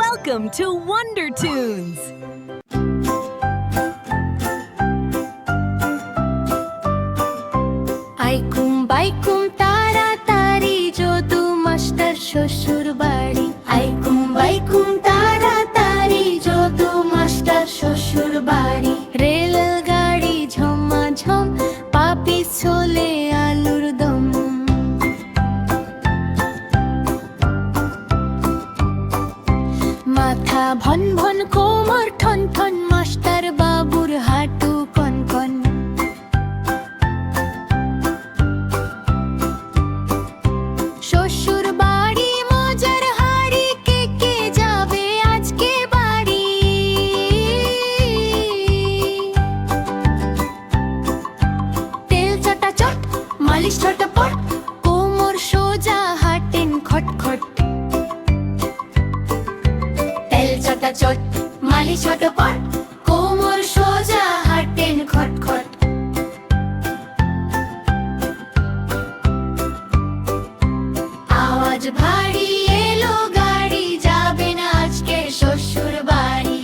Welcome to Wonder Tunes! আইকুম বাইকুম তাড়াতাড়ি Jadu master শ্বশুর বাড়ি। আইকুম বাইকুম তাড়াতাড়ি যদু মাস্টার শ্বশুর বাড়ি। রেলগাড়ি ঝমাঝম পাপি ছোলে আলুর দম। মাথা ভন ভন কোমর ঠন ঠন মাস্টার বাবুর হাঁটু কনকন। শ্বশুর বাড়ি মজার হাড়ি কে কে যাবে আজকে বাড়ি। তেল চাটা চট মালিশ ঝটপট কোমর সোজা হাঁটেন খটখট। তেল চাটা চট মালিশ ঝটপট কোমর সোজা হাঁটেন খটখট। আওয়াজ ভারী এলো গাড়ি যাবে না আজকে শ্বশুর বাড়ি।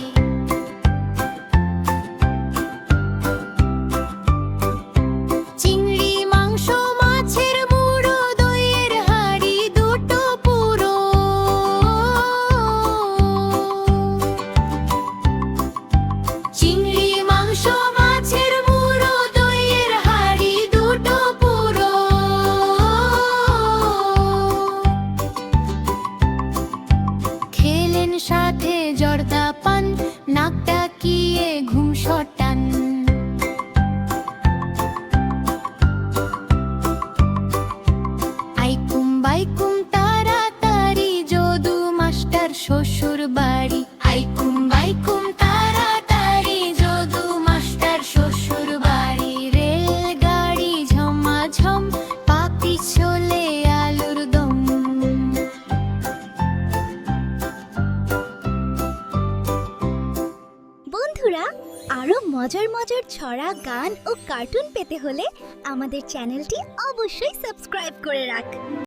চিংড়ি মাংস মাছের মুড়ো দইয়ের হাঁড়ি দুটো পুরো। চিংড়ি মাংস মাছের মুড়ো দইয়ের হাঁড়ি দুটো পুরো। খেলেন সাথে জর্দা পান নাক ডাকিয়ে ঘুম শটান। আইকুম বাইকুম তাড়াতাড়ি যদু মাস্টার শ্বশুর বাড়ি। আইকুম বাইকুম তাড়াতাড়ি যদু মাস্টার শ্বশুর বাড়ি। রেলগাড়ি ঝমাঝম পাপি ছোলে আলুর দম। বন্ধুরা, আরো মজার মজার ছড়া, গান ও কার্টুন পেতে হলে আমাদের চ্যানেলটি অবশ্যই সাবস্ক্রাইব করে রাখ।